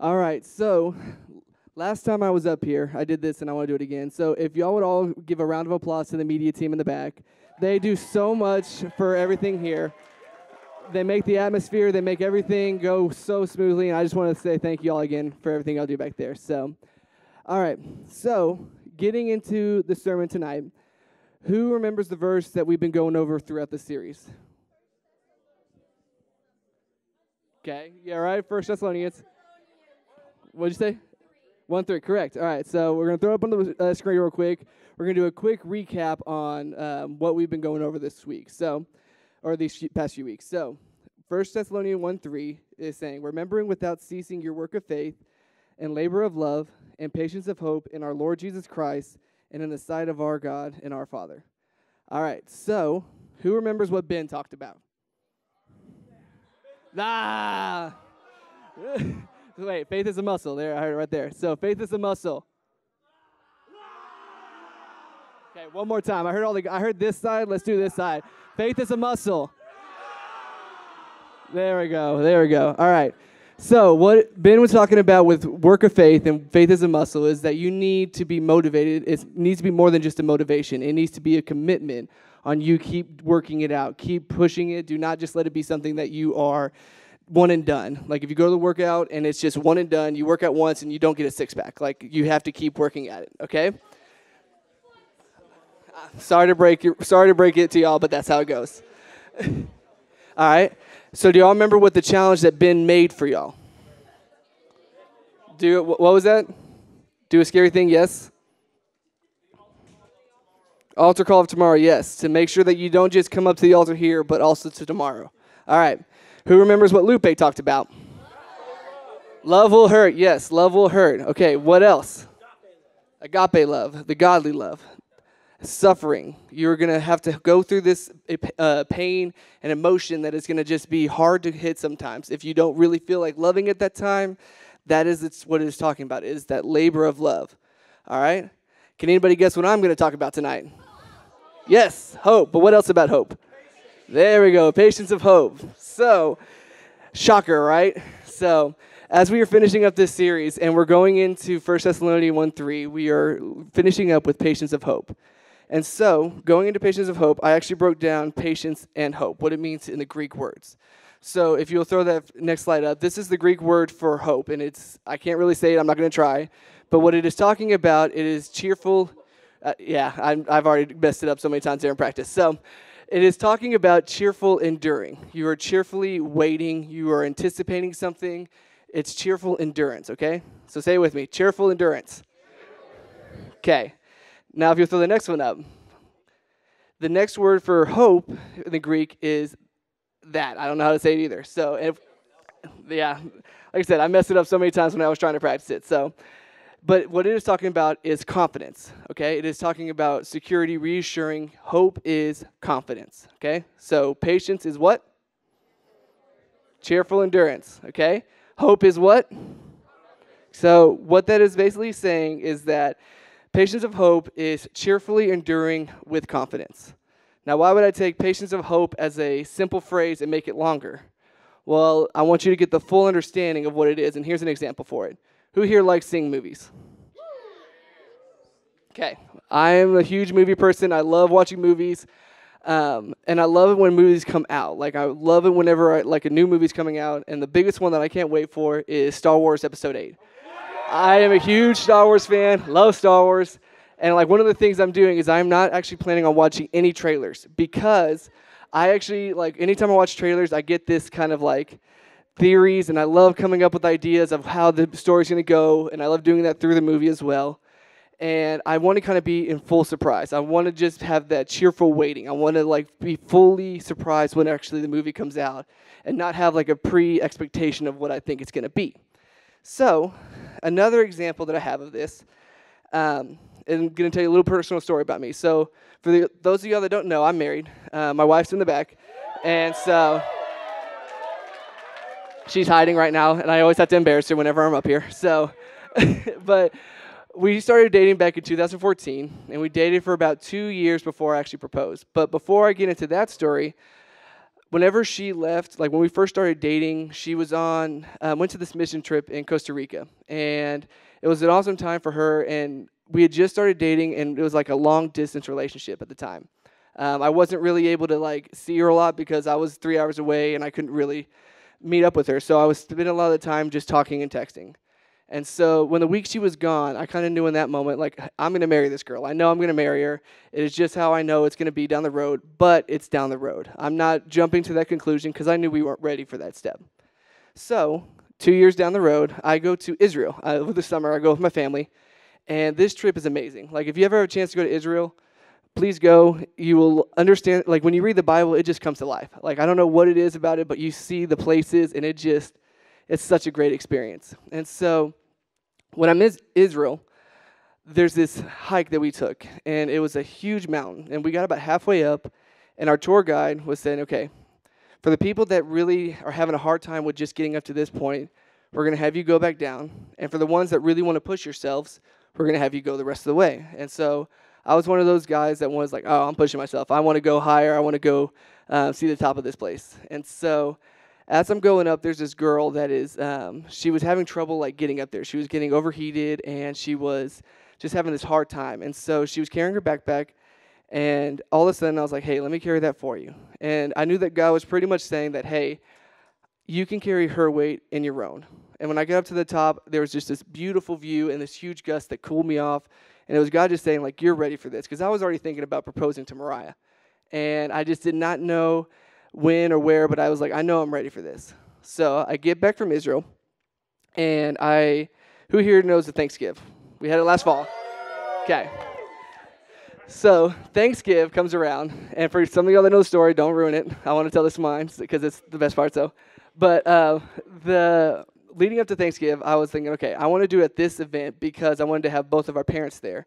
All right, so last time I was up here, I did this and I want to do it again. So if y'all would all give a round of applause to the media team in the back. They do so much for everything here. They make the atmosphere, they make everything go so smoothly, and I just want to say thank you all again for everything y'all do back there. So, all right, so getting into the sermon tonight, who remembers the verse that we've been going over throughout the series? Okay, yeah, right, First Thessalonians. What'd you say? 1-3, correct. All right, so we're going to throw it up on the screen real quick. We're going to do a quick recap on what we've been going over this week, or these past few weeks. So, 1 Thessalonians 1:3 is saying, remembering without ceasing your work of faith and labor of love and patience of hope in our Lord Jesus Christ and in the sight of our God and our Father. All right, so who remembers what Ben talked about? Ah! Wait, faith is a muscle. There, I heard it right there. So faith is a muscle. Okay, one more time. I heard this side. Let's do this side. Faith is a muscle. There we go. There we go. All right. So what Ben was talking about with work of faith and faith as a muscle is that you need to be motivated. It needs to be more than just a motivation. It needs to be a commitment on you keep working it out. Keep pushing it. Do not just let it be something that you are one and done. Like if you go to the workout and it's just one and done, you work out once and you don't get a six-pack. Like you have to keep working at it, okay? Sorry to break it to y'all, but that's how it goes. All right. So do y'all remember what the challenge that Ben made for y'all? What was that? Do a scary thing, yes. Altar call of tomorrow, yes. To make sure that you don't just come up to the altar here, but also to tomorrow. All right. Who remembers what Lupe talked about? Love will hurt, yes. Love will hurt. Okay, what else? Agape love, the godly love. Suffering. You're going to have to go through this pain and emotion that is going to just be hard to hit sometimes. If you don't really feel like loving at that time, that is what it's talking about, is that labor of love. All right? Can anybody guess what I'm going to talk about tonight? Yes, hope. But what else about hope? There we go, patience of hope. So, shocker, right? So, as we are finishing up this series and we're going into 1 Thessalonians 1:3, we are finishing up with patience of hope. And so, going into patience of hope, I actually broke down patience and hope, what it means in the Greek words. So if you'll throw that next slide up, this is the Greek word for hope, and I can't really say it, I'm not going to try, but what it is talking about, it is cheerful, I've already messed it up so many times here in practice. So it is talking about cheerful enduring. You are cheerfully waiting, you are anticipating something, it's cheerful endurance, okay? So say it with me, cheerful endurance. Okay. Now, if you throw the next one up, the next word for hope in the Greek is that. I don't know how to say it either. So, like I said, I messed it up so many times when I was trying to practice it. So, but what it is talking about is confidence, okay? It is talking about security, reassuring. Hope is confidence, okay? So, patience is what? Cheerful endurance, okay? Hope is what? So, what that is basically saying is that patience of hope is cheerfully enduring with confidence. Now, why would I take patience of hope as a simple phrase and make it longer? Well, I want you to get the full understanding of what it is, and here's an example for it. Who here likes seeing movies? Okay, I am a huge movie person. I love watching movies, and I love it when movies come out. Like, I love it whenever a new movie's coming out, and the biggest one that I can't wait for is Star Wars Episode 8. I am a huge Star Wars fan, love Star Wars, and one of the things I'm doing is I'm not actually planning on watching any trailers because I actually, anytime I watch trailers, I get this kind of theories, and I love coming up with ideas of how the story's going to go, and I love doing that through the movie as well. And I want to kind of be in full surprise. I want to just have that cheerful waiting. I want to be fully surprised when actually the movie comes out and not have a pre-expectation of what I think it's going to be. So, another example that I have of this, and I'm going to tell you a little personal story about me. So, for those of y'all that don't know, I'm married. My wife's in the back, and so she's hiding right now, and I always have to embarrass her whenever I'm up here. So, but we started dating back in 2014, and we dated for about 2 years before I actually proposed. But before I get into that story, whenever she left, like when we first started dating, she was went to this mission trip in Costa Rica. And it was an awesome time for her. And we had just started dating, and it was like a long distance relationship at the time. I wasn't really able to like see her a lot because I was 3 hours away and I couldn't really meet up with her. So I was spending a lot of the time just talking and texting. And so when the week she was gone, I kind of knew in that moment, like, I'm going to marry this girl. I know I'm going to marry her. It is just how I know it's going to be down the road, but it's down the road. I'm not jumping to that conclusion because I knew we weren't ready for that step. So 2 years down the road, I go to Israel. Over the summer, I go with my family. And this trip is amazing. Like, if you ever have a chance to go to Israel, please go. You will understand, like, when you read the Bible, it just comes to life. Like, I don't know what it is about it, but you see the places, and it's such a great experience. And so when I'm in Israel, there's this hike that we took, and it was a huge mountain. And we got about halfway up, and our tour guide was saying, okay, for the people that really are having a hard time with just getting up to this point, we're going to have you go back down. And for the ones that really want to push yourselves, we're going to have you go the rest of the way. And so I was one of those guys that was like, oh, I'm pushing myself. I want to go higher. I want to go see the top of this place. And so as I'm going up, there's this girl that is, she was having trouble like getting up there. She was getting overheated, and she was just having this hard time. And so she was carrying her backpack, and all of a sudden I was like, hey, let me carry that for you. And I knew that God was pretty much saying that, hey, you can carry her weight in your own. And when I got up to the top, there was just this beautiful view and this huge gust that cooled me off. And it was God just saying, like, you're ready for this. Because I was already thinking about proposing to Mariah. And I just did not know when or where, but I was like, I know I'm ready for this. So I get back from Israel, and who here knows the Thanksgiving? We had it last fall. Okay. So Thanksgiving comes around, and for some of y'all that know the story, don't ruin it. I want to tell this mine because it's the best part, so. But the leading up to Thanksgiving, I was thinking, okay, I want to do it at this event because I wanted to have both of our parents there.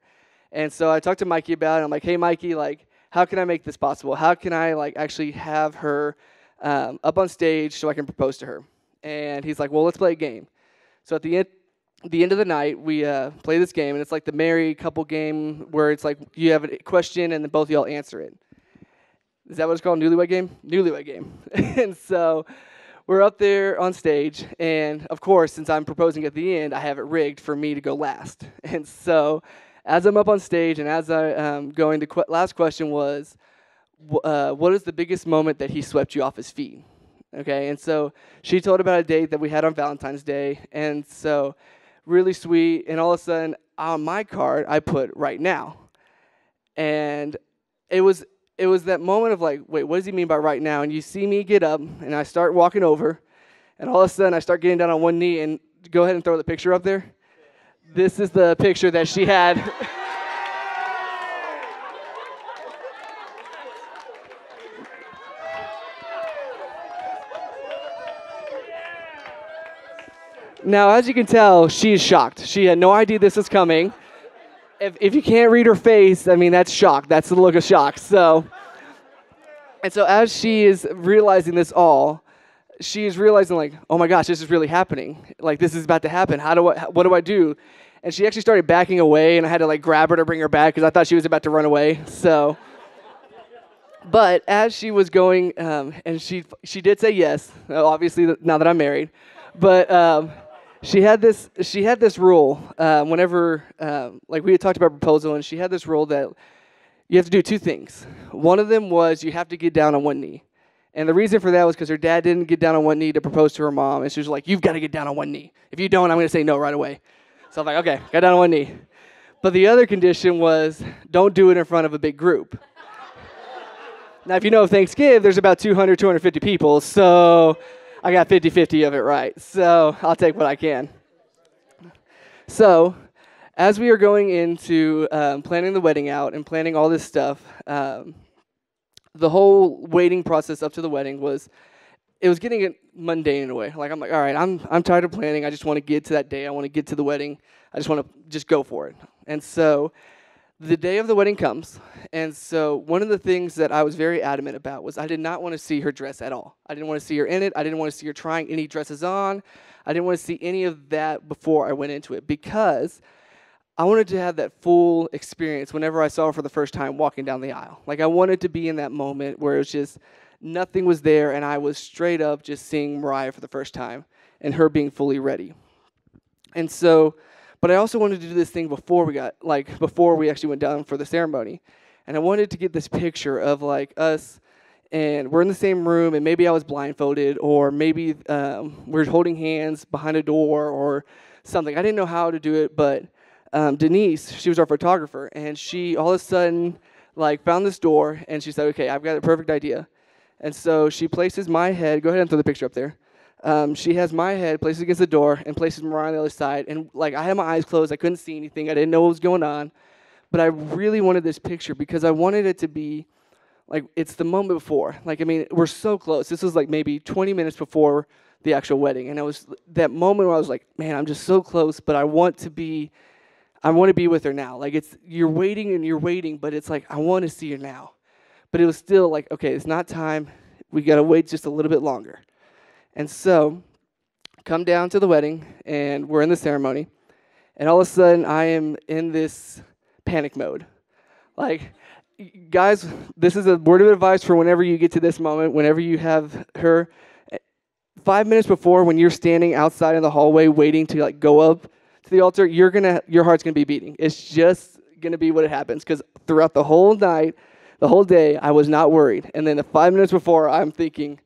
And so I talked to Mikey about it. I'm like, hey, Mikey, like, how can I make this possible? How can I like actually have her up on stage so I can propose to her? And he's like, well, let's play a game. So at the end of the night, we play this game, and it's like the married couple game where it's like you have a question and then both of y'all answer it. Is that what it's called? Newlywed game? Newlywed game. And so we're up there on stage, and of course, since I'm proposing at the end, I have it rigged for me to go last. And so as I'm up on stage and as I'm going, the last question was, what is the biggest moment that he swept you off his feet? Okay, and so she told about a date that we had on Valentine's Day, and so really sweet, and all of a sudden, on my card, I put right now. And it was that moment of like, wait, what does he mean by right now? And you see me get up, and I start walking over, and all of a sudden, I start getting down on one knee, and go ahead and throw the picture up there. This is the picture that she had. Now, as you can tell, she is shocked. She had no idea this was coming. If you can't read her face, I mean, that's shock. That's the look of shock. So as she is realizing this all, she is realizing like, oh my gosh, this is really happening. Like, this is about to happen. What do I do? And she actually started backing away, and I had to like grab her to bring her back because I thought she was about to run away. So, but as she was going, and she did say yes. Obviously, now that I'm married, but she had this rule whenever like we had talked about proposal, and she had this rule that you have to do two things. One of them was you have to get down on one knee. And the reason for that was because her dad didn't get down on one knee to propose to her mom. And she was like, you've got to get down on one knee. If you don't, I'm going to say no right away. So I'm like, okay, got down on one knee. But the other condition was don't do it in front of a big group. Now, if you know Thanksgiving, there's about 200, 250 people. So I got 50-50 of it right. So I'll take what I can. So as we are going into planning the wedding out and planning all this stuff, the whole waiting process up to the wedding was getting mundane in a way. Like, I'm like, all right, I'm tired of planning. I just want to get to that day. I want to get to the wedding. I just want to just go for it. And so the day of the wedding comes. And so one of the things that I was very adamant about was I did not want to see her dress at all. I didn't want to see her in it. I didn't want to see her trying any dresses on. I didn't want to see any of that before I went into it because I wanted to have that full experience whenever I saw her for the first time walking down the aisle. Like, I wanted to be in that moment where it was just Nothing was there, and I was straight up just seeing Mariah for the first time and her being fully ready. And so, but I also wanted to do this thing before before we actually went down for the ceremony. And I wanted to get this picture of like us, and we're in the same room, and maybe I was blindfolded, or maybe we're holding hands behind a door or something. I didn't know how to do it, but Denise, she was our photographer, and she all of a sudden like found this door, and she said, okay, I've got a perfect idea. And so she places my head, go ahead and throw the picture up there. She has my head, places against the door, and places Mariah on the other side. And like I had my eyes closed, I couldn't see anything, I didn't know what was going on. But I really wanted this picture because I wanted it to be like it's the moment before. Like, I mean, we're so close. This was like maybe 20 minutes before the actual wedding. And it was that moment where I was like, man, I'm just so close, but I want to be with her now. Like you're waiting, but it's like, I want to see her now. But it was still like, okay, it's not time. We got to wait just a little bit longer. And so come down to the wedding, and we're in the ceremony. And all of a sudden, I am in this panic mode. Like, guys, this is a word of advice for whenever you get to this moment, whenever you have her. 5 minutes before, when you're standing outside in the hallway waiting to like go up to the altar, your heart's gonna be beating. It's just gonna be what it happens. Because throughout the whole night, the whole day, I was not worried. And then the 5 minutes before, I'm thinking,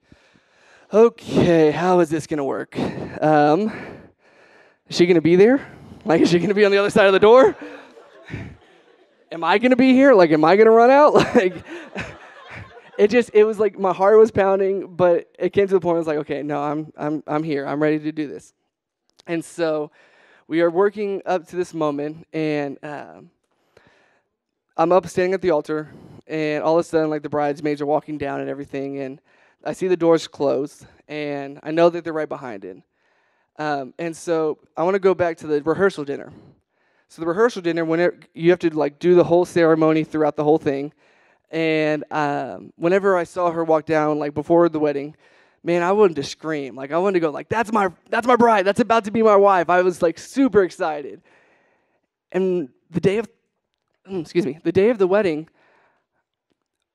okay, how is this gonna work? Is she gonna be there? Like, is she gonna be on the other side of the door? Am I gonna be here? Like, am I gonna run out? Like, it was like my heart was pounding, but it came to the point where I was like, okay, no, I'm here. I'm ready to do this. And so we are working up to this moment, and I'm up standing at the altar, and all of a sudden, like, the bridesmaids are walking down and everything, and I see the doors closed, and I know that they're right behind it. And so I want to go back to the rehearsal dinner. So the rehearsal dinner, whenever you have to like do the whole ceremony throughout the whole thing, and whenever I saw her walk down, like before the wedding, man, I wanted to scream. Like I wanted to go, like that's my bride. That's about to be my wife. I was like super excited. And the day of the wedding,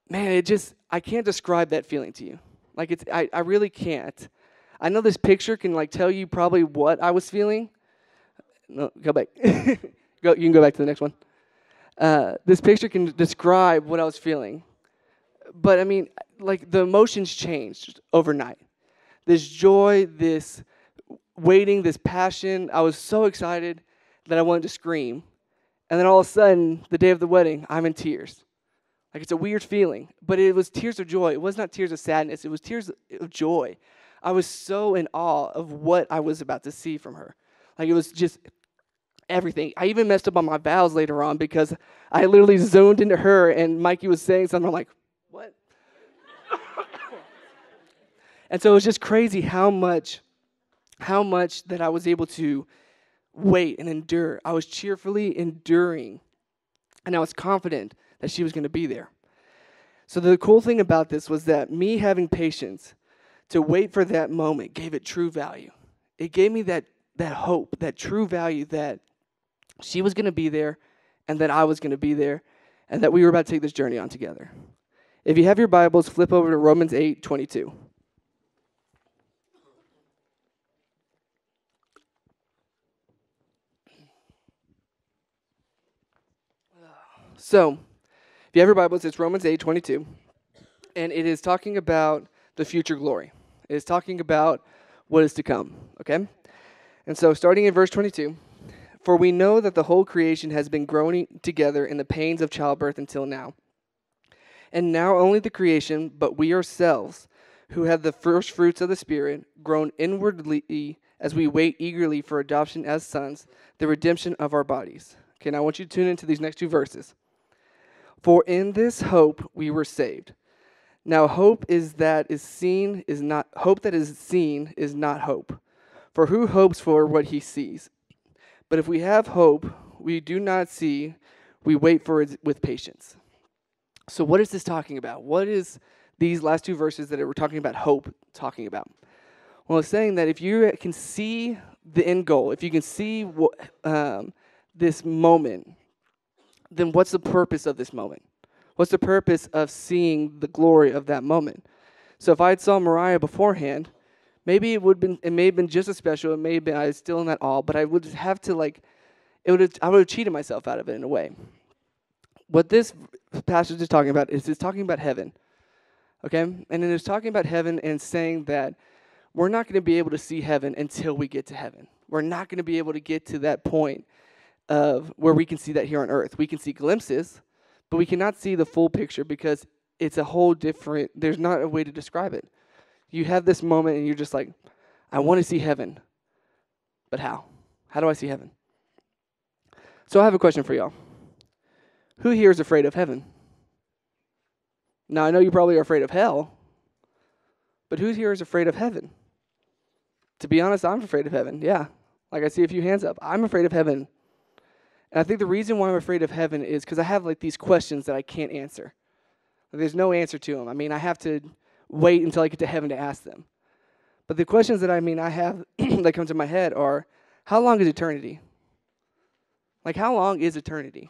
man, I can't describe that feeling to you. Like I really can't. I know this picture can like tell you probably what I was feeling. No, go back. You can go back to the next one. This picture can describe what I was feeling. But I mean, like the emotions changed overnight. This joy, this waiting, this passion. I was so excited that I wanted to scream. And then all of a sudden, the day of the wedding, I'm in tears. Like it's a weird feeling, but it was tears of joy. It was not tears of sadness. It was tears of joy. I was so in awe of what I was about to see from her. Like it was just everything. I even messed up on my vows later on because I literally zoomed into her and Mikey was saying something. I'm like, what? And so it was just crazy how much that I was able to wait and endure. I was cheerfully enduring, and I was confident that she was going to be there. So the cool thing about this was that me having patience to wait for that moment gave it true value. It gave me that hope, that true value that she was going to be there and that I was going to be there and that we were about to take this journey on together. If you have your Bibles, flip over to Romans 8:22. So, if you have your Bibles, it's Romans 8:22, and it is talking about the future glory. It is talking about what is to come, okay? And so, starting in verse 22, for we know that the whole creation has been groaning together in the pains of childbirth until now. And now only the creation, but we ourselves, who have the first fruits of the Spirit, groan inwardly as we wait eagerly for adoption as sons, the redemption of our bodies. Okay, now I want you to tune into these next two verses. For in this hope we were saved. Now hope that is seen is not hope. For who hopes for what he sees? But if we have hope we do not see, we wait for it with patience. So what is this talking about? What is these last two verses that we're talking about hope talking about? Well, it's saying that if you can see the end goal, if you can see this moment, then what's the purpose of this moment? What's the purpose of seeing the glory of that moment? So if I had saw Mariah beforehand, maybe it may have been just as special. It may have been I was still in that awe, but I would have to I would have cheated myself out of it in a way. What this passage is talking about is it's talking about heaven, okay? And then it's talking about heaven and saying that we're not going to be able to see heaven until we get to heaven. We're not going to be able to get to that point of where we can see that here on earth. We can see glimpses, but we cannot see the full picture because it's a whole different, there's not a way to describe it. You have this moment and you're just like, I want to see heaven, but how? How do I see heaven? So I have a question for y'all. Who here is afraid of heaven? Now, I know you probably are afraid of hell, but who here is afraid of heaven? To be honest, I'm afraid of heaven, yeah. Like I see a few hands up. I'm afraid of heaven. And I think the reason why I'm afraid of heaven is because I have these questions that I can't answer. There's no answer to them. I mean, I have to wait until I get to heaven to ask them. But the questions that I have that come to my head are, how long is eternity? How long is eternity?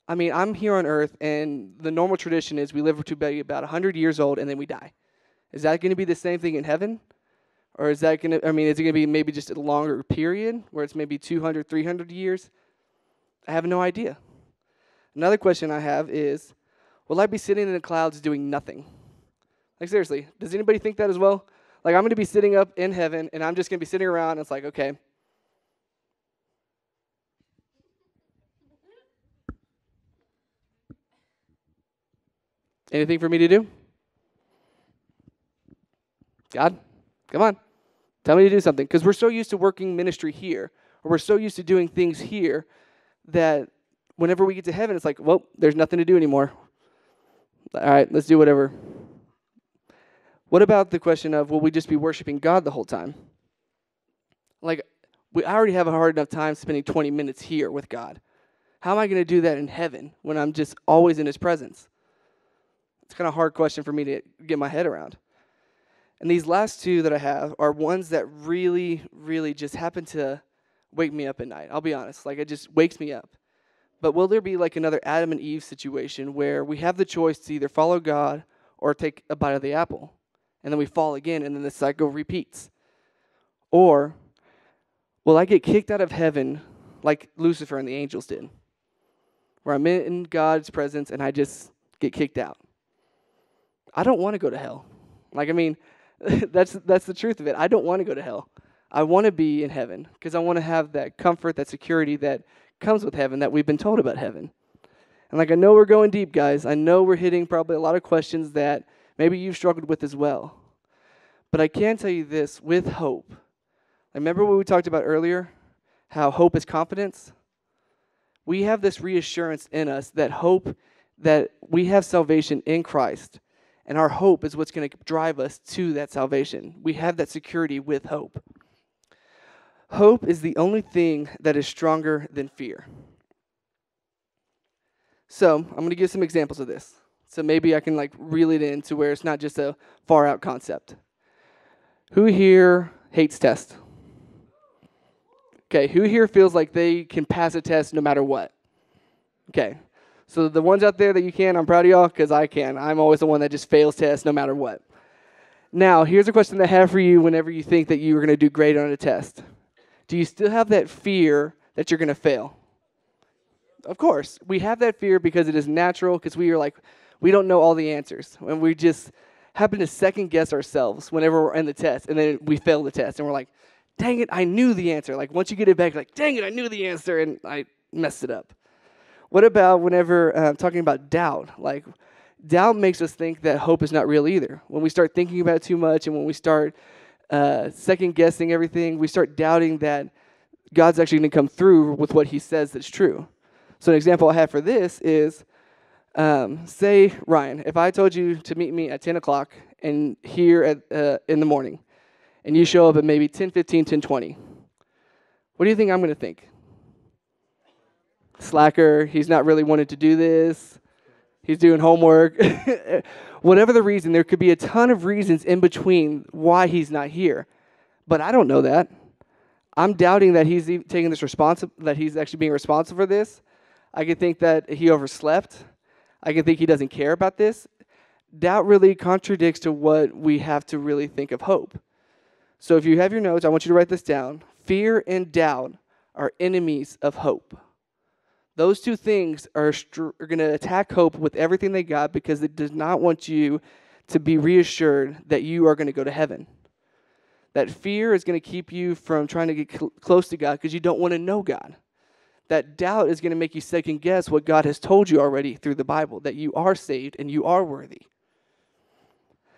I mean, I'm here on earth, and the normal tradition is we live to be about 100 years old, and then we die. Is that going to be the same thing in heaven? Or is that going to, is it going to be maybe just a longer period, where it's maybe 200, 300 years? I have no idea. Another question I have is, will I be sitting in the clouds doing nothing? Seriously, does anybody think that as well? I'm going to be sitting up in heaven, and I'm just going to be sitting around, and it's like, okay. Anything for me to do? God, come on. Tell me to do something. Because we're so used to working ministry here, or we're so used to doing things here, that whenever we get to heaven, it's like, well, there's nothing to do anymore. All right, let's do whatever. What about the question of, will we just be worshiping God the whole time? We already have a hard enough time spending 20 minutes here with God. How am I going to do that in heaven when I'm just always in his presence? It's kind of a hard question for me to get my head around. And these last two that I have are ones that really, really just happen to wake me up at night. I'll be honest. It just wakes me up. But will there be another Adam and Eve situation where we have the choice to either follow God or take a bite of the apple? And then we fall again, and then the cycle repeats. Or will I get kicked out of heaven like Lucifer and the angels did? Where I'm in God's presence and I just get kicked out. I don't want to go to hell. That's the truth of it. I don't want to go to hell. I want to be in heaven because I want to have that comfort, that security that comes with heaven that we've been told about heaven. And I know we're going deep, guys. I know we're hitting probably a lot of questions that maybe you've struggled with as well. But I can tell you this, with hope. Remember what we talked about earlier? How hope is confidence? We have this reassurance in us that hope, that we have salvation in Christ. And our hope is what's going to drive us to that salvation. We have that security with hope. Hope is the only thing that is stronger than fear. So I'm going to give some examples of this. So maybe I can reel it in to where it's not just a far out concept. Who here hates tests? Okay, who here feels like they can pass a test no matter what? Okay. So the ones out there that you can, I'm proud of y'all because I can. I'm always the one that just fails tests no matter what. Now, here's a question I have for you whenever you think that you're going to do great on a test. Do you still have that fear that you're going to fail? Of course. We have that fear because it is natural, because we don't know all the answers. And we just happen to second guess ourselves whenever we're in the test. And then we fail the test. And we're like, dang it, I knew the answer. Once you get it back, dang it, I knew the answer. And I messed it up. What about whenever talking about doubt? Doubt makes us think that hope is not real either. When we start thinking about it too much and when we start second-guessing everything, we start doubting that God's actually going to come through with what he says that's true. So an example I have for this is, say, Ryan, if I told you to meet me at 10 o'clock and here in the morning, and you show up at maybe 10:15, 10:20, what do you think I'm going to think? Slacker, he's not really wanting to do this, he's doing homework. Whatever the reason, there could be a ton of reasons in between why he's not here. But I don't know that. I'm doubting that he's taking this that he's actually being responsible for this. I could think that he overslept. I could think he doesn't care about this. doubt really contradicts to what we have to really think of hope. So if you have your notes, I want you to write this down. Fear and doubt are enemies of hope. Those two things are going to attack hope with everything they got because it does not want you to be reassured that you are going to go to heaven. That fear is going to keep you from trying to get close to God because you don't want to know God. That doubt is going to make you second guess what God has told you already through the Bible, that you are saved and you are worthy.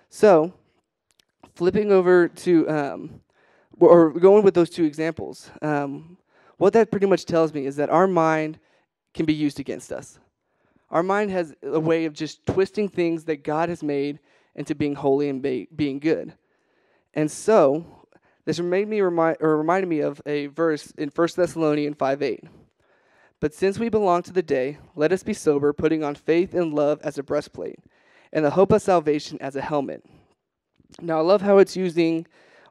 So, flipping over to, or going with those two examples, what that pretty much tells me is that our mind can be used against us. Our mind has a way of just twisting things that God has made into being holy and being good. And so, this reminded me of a verse in 1 Thessalonians 5:8. But since we belong to the day, let us be sober, putting on faith and love as a breastplate, and the hope of salvation as a helmet. Now, I love how it's using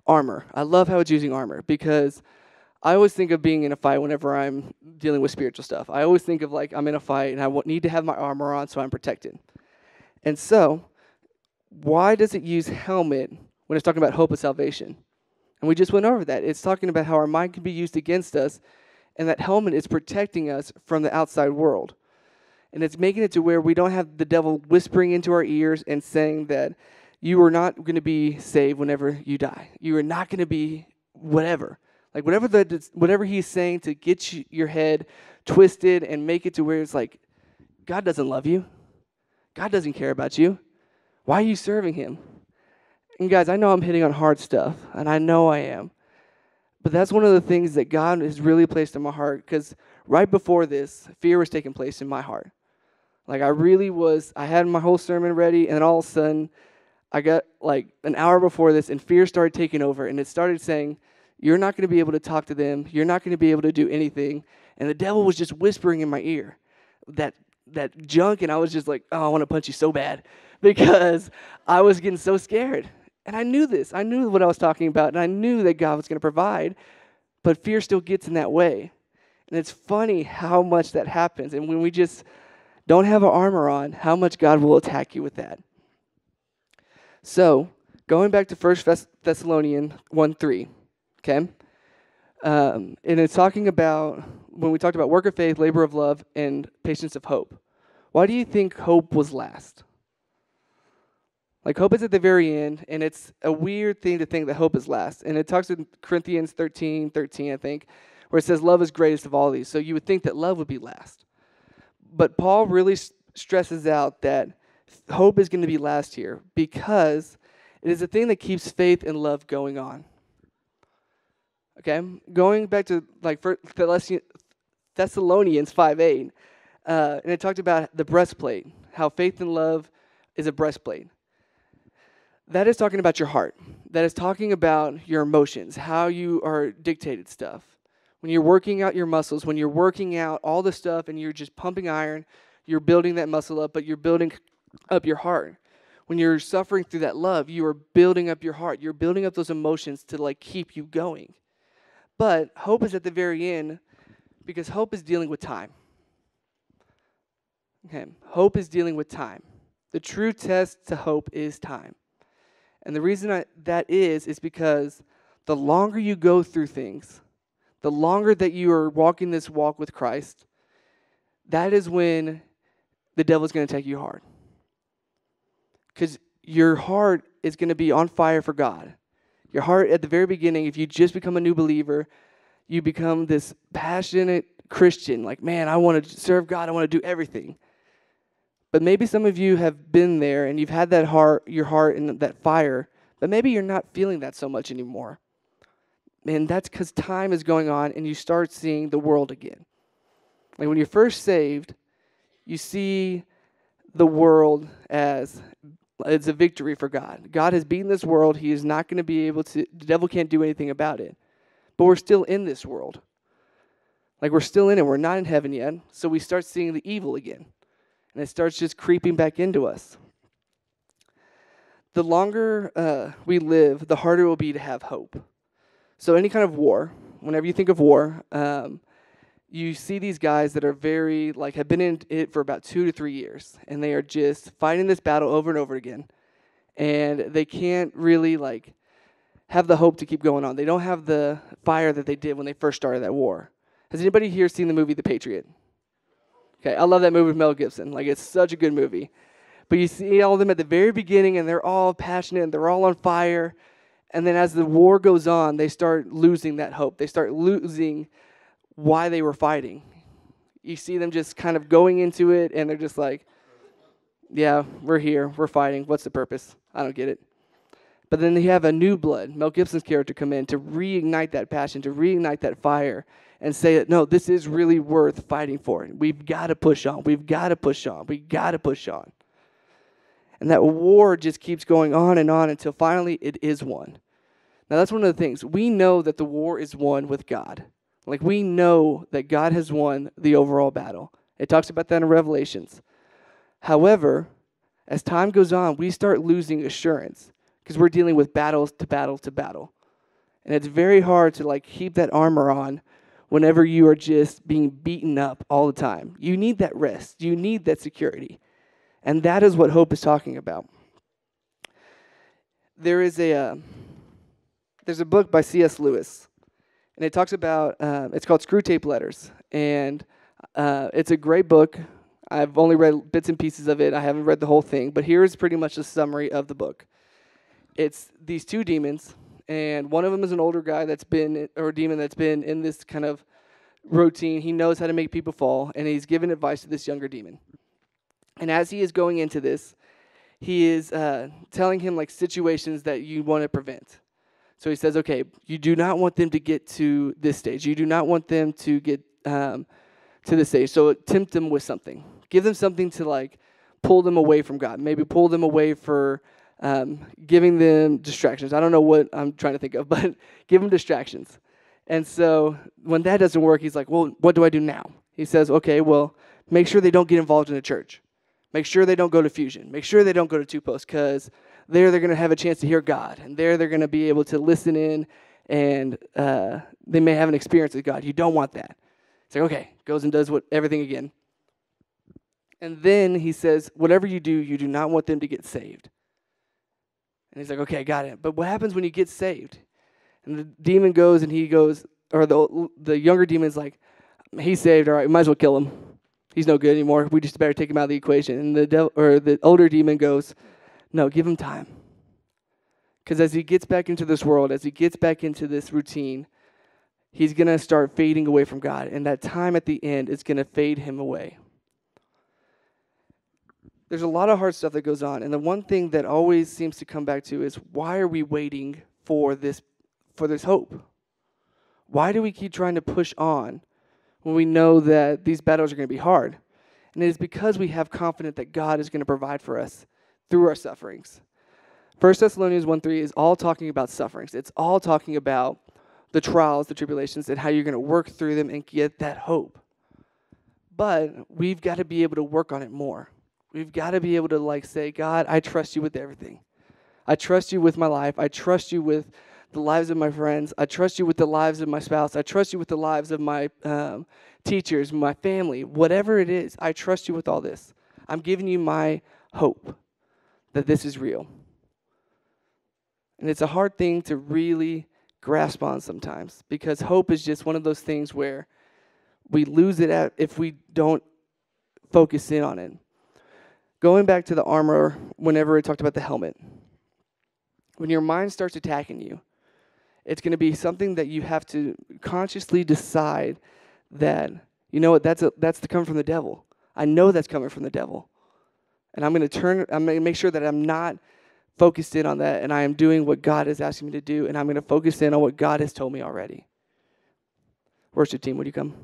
armor. I love how it's using armor because I always think of being in a fight whenever I'm dealing with spiritual stuff. I always think of like I'm in a fight and I need to have my armor on so I'm protected. And so, why does it use helmet when it's talking about hope of salvation? And we just went over that. It's talking about how our mind can be used against us, and that helmet is protecting us from the outside world. And it's making it to where we don't have the devil whispering into our ears and saying that you are not going to be saved whenever you die. You are not going to be whatever. Like whatever he's saying to get your head twisted and make it to where it's like, God doesn't love you. God doesn't care about you. Why are you serving him? And guys, I know I'm hitting on hard stuff, and I know I am. But that's one of the things that God has really placed in my heart, because right before this, fear was taking place in my heart. Like I had my whole sermon ready, and then all of a sudden, I got like an hour before this, and fear started taking over, and it started saying, you're not going to be able to talk to them. You're not going to be able to do anything. And the devil was just whispering in my ear that junk, and I was just like, oh, I want to punch you so bad because I was getting so scared. And I knew this. I knew what I was talking about, and I knew that God was going to provide, but fear still gets in that way. And it's funny how much that happens. And when we just don't have our armor on, how much God will attack you with that. So, going back to 1 Thessalonians 1:3. Okay? And it's talking about, when we talked about work of faith, labor of love, and patience of hope. Why do you think hope was last? Like, hope is at the very end, and it's a weird thing to think that hope is last. And it talks in Corinthians 13:13, I think, where it says love is greatest of all these. So you would think that love would be last. But Paul really stresses out that hope is going to be last here because it is a thing that keeps faith and love going on. Okay, going back to like Thessalonians 5:8, and it talked about the breastplate, how faith and love is a breastplate. That is talking about your heart. That is talking about your emotions, how you are dictated stuff. When you're working out your muscles, when you're working out all the stuff and you're just pumping iron, you're building that muscle up, but you're building up your heart. When you're suffering through that love, you are building up your heart. You're building up those emotions to like keep you going. But hope is at the very end because hope is dealing with time. Okay, hope is dealing with time. The true test to hope is time. And the reason that is because the longer you go through things, the longer that you are walking this walk with Christ, that is when the devil's going to take you hard. Because your heart is going to be on fire for God. Your heart at the very beginning, if you just become a new believer, you become this passionate Christian. Like, man, I want to serve God. I want to do everything. But maybe some of you have been there and you've had that your heart and that fire, but maybe you're not feeling that so much anymore. And that's because time is going on and you start seeing the world again. Like when you're first saved, you see the world as it's a victory for God. God has beaten this world. He is not going to be able to, the devil can't do anything about it. But we're still in this world. Like we're still in it. We're not in heaven yet. So we start seeing the evil again. And it starts just creeping back into us. The longer we live, the harder it will be to have hope. So any kind of war, whenever you think of war, you see these guys that are very, like, have been in it for about 2 to 3 years, and they are just fighting this battle over and over again, and they can't really, like, have the hope to keep going on. They don't have the fire that they did when they first started that war. Has anybody here seen the movie The Patriot? Okay, I love that movie with Mel Gibson. Like, it's such a good movie. But you see all of them at the very beginning, and they're all passionate, and they're all on fire. And then as the war goes on, they start losing that hope. They start losing why they were fighting. You see them just kind of going into it, and they're just like, yeah, we're here, we're fighting. What's the purpose? I don't get it. But then you have a new blood, Mel Gibson's character, come in to reignite that passion, to reignite that fire, and say that, no, this is really worth fighting for. We've got to push on. We've got to push on. We've got to push on. And that war just keeps going on and on until finally it is won. Now, that's one of the things. We know that the war is won with God. Like, we know that God has won the overall battle. It talks about that in Revelations. However, as time goes on, we start losing assurance because we're dealing with battles to battle to battle. And it's very hard to, like, keep that armor on whenever you are just being beaten up all the time. You need that rest. You need that security. And that is what hope is talking about. There's a book by C.S. Lewis, and it talks about, it's called Screwtape Letters. And it's a great book. I've only read bits and pieces of it. I haven't read the whole thing. But here's pretty much the summary of the book. It's these two demons, and one of them is an older guy or a demon that's been in this kind of routine. He knows how to make people fall, and he's giving advice to this younger demon. And as he is going into this, he is telling him, like, situations that you want to prevent. So he says, okay, you do not want them to get to this stage. You do not want them to get to this stage. So tempt them with something. Give them something to, like, pull them away from God. Maybe pull them away for giving them distractions. I don't know what I'm trying to think of, but give them distractions. And so when that doesn't work, he's like, well, what do I do now? He says, okay, well, make sure they don't get involved in the church. Make sure they don't go to Fusion. Make sure they don't go to Two Post, because there they're going to have a chance to hear God. And there they're going to be able to listen in, and they may have an experience with God. You don't want that. It's like, okay, goes and does everything again. And then he says, whatever you do not want them to get saved. And he's like, okay, I got it. But what happens when you get saved? And the demon goes, and he goes, or the younger demon's like, he's saved, all right, we might as well kill him. He's no good anymore. We just better take him out of the equation. And the older demon goes, no, give him time. Because as he gets back into this world, as he gets back into this routine, he's going to start fading away from God. And that time at the end is going to fade him away. There's a lot of hard stuff that goes on. And the one thing that always seems to come back to is, why are we waiting for this hope? Why do we keep trying to push on when we know that these battles are going to be hard? And it is because we have confidence that God is going to provide for us through our sufferings. 1 Thessalonians 1:3 is all talking about sufferings. It's all talking about the trials, the tribulations, and how you're going to work through them and get that hope. But we've got to be able to work on it more. We've got to be able to, like, say, God, I trust you with everything. I trust you with my life. I trust you with the lives of my friends. I trust you with the lives of my spouse. I trust you with the lives of my teachers, my family, whatever it is. I trust you with all this. I'm giving you my hope that this is real. And it's a hard thing to really grasp on sometimes, because hope is just one of those things where we lose it if we don't focus in on it. Going back to the armor, whenever I talked about the helmet, when your mind starts attacking you, it's going to be something that you have to consciously decide that, you know what, that's coming from the devil. I know that's coming from the devil. And I'm going to make sure that I'm not focused in on that, and I am doing what God is asking me to do, and I'm going to focus in on what God has told me already. Worship team, would you come?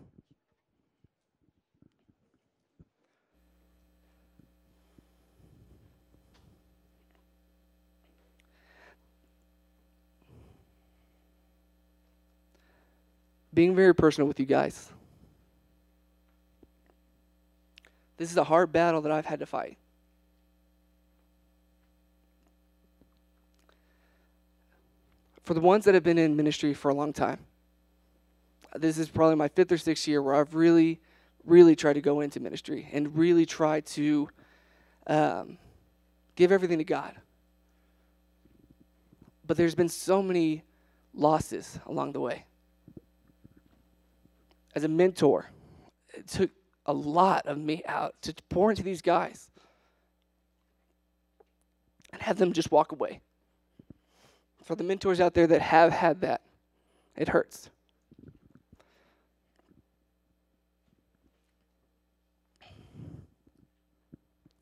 Being very personal with you guys. This is a hard battle that I've had to fight. For the ones that have been in ministry for a long time, this is probably my 5th or 6th year where I've really, really tried to go into ministry and really try to give everything to God. But there's been so many losses along the way. As a mentor, it took a lot of me out to pour into these guys and have them just walk away. For the mentors out there that have had that, it hurts.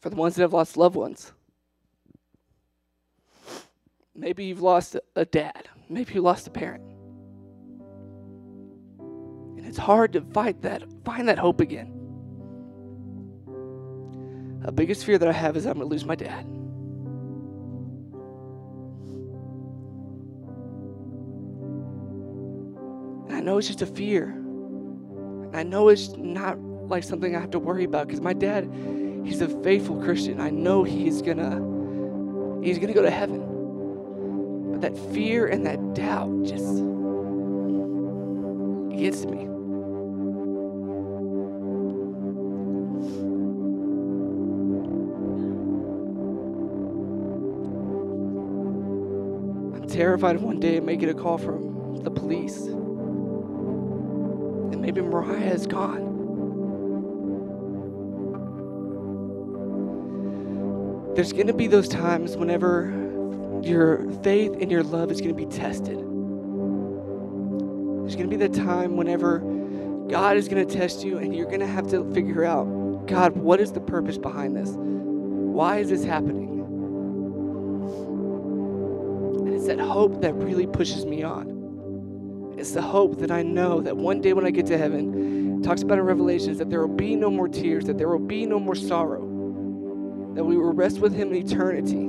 For the ones that have lost loved ones, maybe you've lost a dad, maybe you lost a parent. And it's hard to find that hope again. The biggest fear that I have is I'm going to lose my dad. And I know it's just a fear. And I know it's not like something I have to worry about because my dad, he's a faithful Christian. I know he's gonna go to heaven. But that fear and that doubt just gets to me. I'm terrified of one day making a call from the police. And maybe Mariah is gone. There's going to be those times whenever your faith and your love is going to be tested. There's going to be the time whenever God is going to test you and you're going to have to figure out, God, what is the purpose behind this? Why is this happening? And it's that hope that really pushes me on. It's the hope that I know that one day when I get to heaven, it talks about in Revelations that there will be no more tears, that there will be no more sorrow, that we will rest with him in eternity.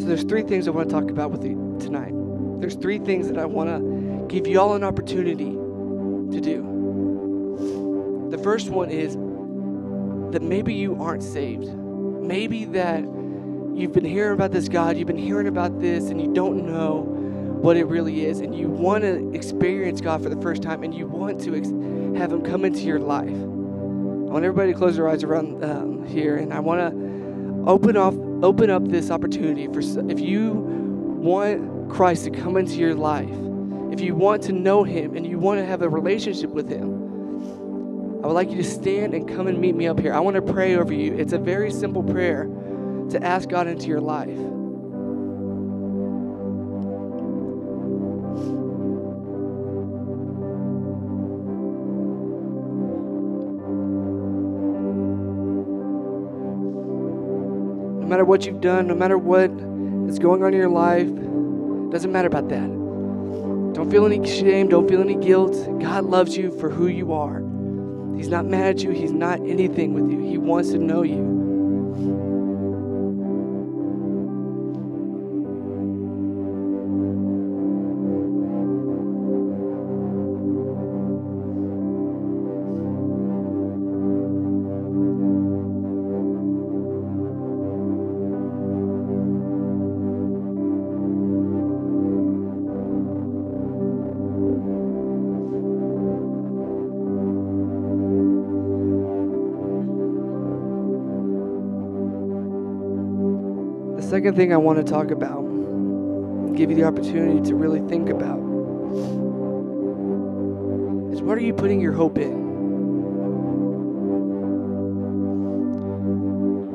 So there's 3 things I want to talk about with you tonight. There's 3 things that I want to give you all an opportunity to do. The first one is that maybe you aren't saved. Maybe that you've been hearing about this God, you've been hearing about this, and you don't know what it really is, and you want to experience God for the first time, and you want to have him come into your life. I want everybody to close their eyes around here, and I want to open up this opportunity for if you want Christ to come into your life, if you want to know him and you want to have a relationship with him, I would like you to stand and come and meet me up here. I want to pray over you. It's a very simple prayer to ask God into your life. No matter what you've done, no matter what is going on in your life, it doesn't matter about that. Don't feel any shame, don't feel any guilt. God loves you for who you are. He's not mad at you, he's not anything with you. He wants to know you. Second thing I want to talk about, give you the opportunity to really think about, is what are you putting your hope in?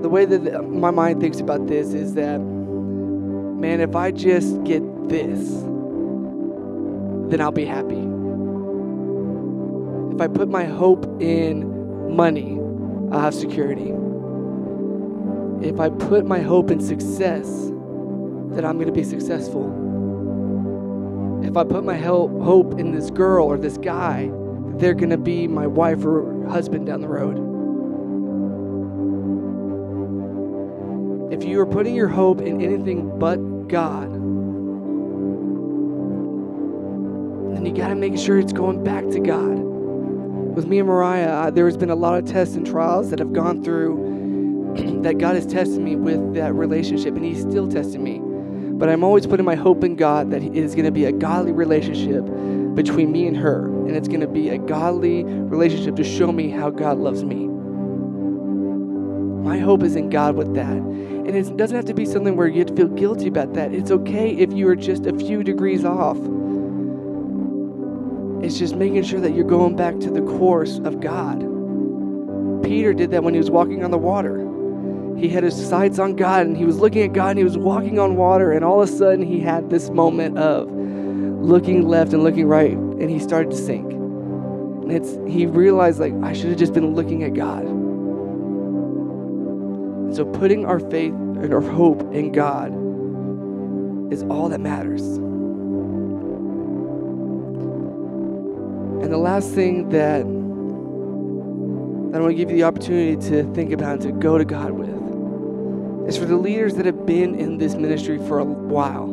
The way that my mind thinks about this is that, man, if I just get this, then I'll be happy. If I put my hope in money, I'll have security. If I put my hope in success, then I'm going to be successful. If I put my hope in this girl or this guy, they're going to be my wife or husband down the road. If you are putting your hope in anything but God, then you got to make sure it's going back to God. with me and Mariah, there has been a lot of tests and trials that have gone through that God has tested me with that relationship, and He's still testing me. But I'm always putting my hope in God that it is going to be a godly relationship between me and her, and it's going to be a godly relationship to show me how God loves me. My hope is in God with that. And it doesn't have to be something where you have to feel guilty about that. It's okay if you are just a few degrees off. It's just making sure that you're going back to the course of God. Peter did that when he was walking on the water. He had his sights on God, and he was looking at God, and he was walking on water, and all of a sudden he had this moment of looking left and looking right, and he started to sink. And he realized, like, I should have just been looking at God. And so putting our faith and our hope in God is all that matters. And the last thing that I want to give you the opportunity to think about and to go to God with is for the leaders that have been in this ministry for a while.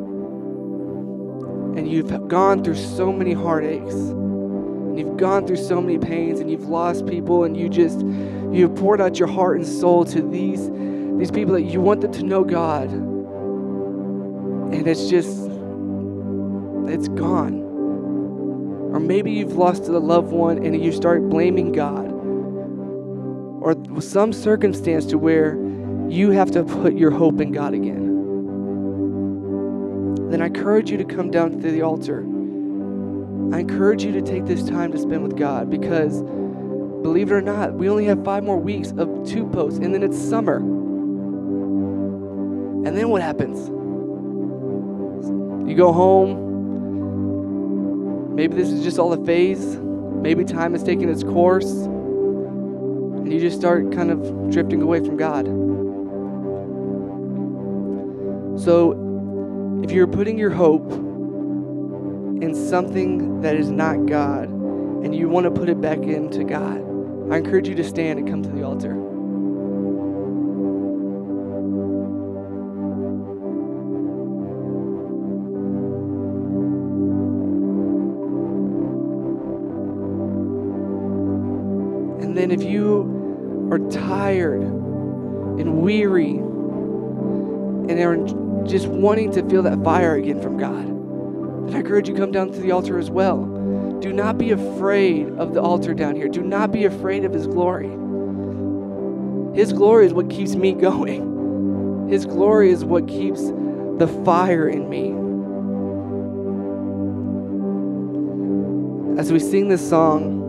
And you've gone through so many heartaches. And you've gone through so many pains, and you've lost people, and you've poured out your heart and soul to these people that you want them to know God. And it's gone. Or maybe you've lost a loved one and you start blaming God. Or some circumstance to where you have to put your hope in God again. Then I encourage you to come down to the altar. I encourage you to take this time to spend with God, because believe it or not, we only have 5 more weeks of 2 posts, and then it's summer. And then what happens? You go home. Maybe this is just all a phase. Maybe time is taking its course. And you just start kind of drifting away from God. So if you're putting your hope in something that is not God, and you want to put it back into God, I encourage you to stand and come to the altar. And then if you are tired and weary and are just wanting to feel that fire again from God, then I encourage you to come down to the altar as well. Do not be afraid of the altar down here. Do not be afraid of His glory. His glory is what keeps me going. His glory is what keeps the fire in me. As we sing this song,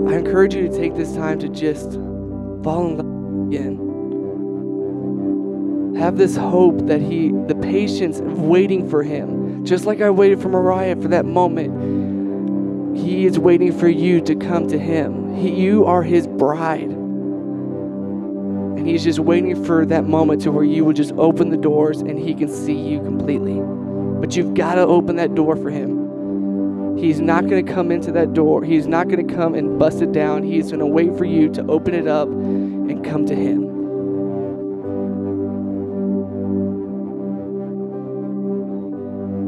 I encourage you to take this time to just fall in love again. Have this hope that the patience of waiting for Him, just like I waited for Mariah for that moment, He is waiting for you to come to Him. You are His bride. And He's just waiting for that moment to where you will just open the doors and He can see you completely. But you've got to open that door for Him. He's not going to come into that door. He's not going to come and bust it down. He's going to wait for you to open it up and come to Him.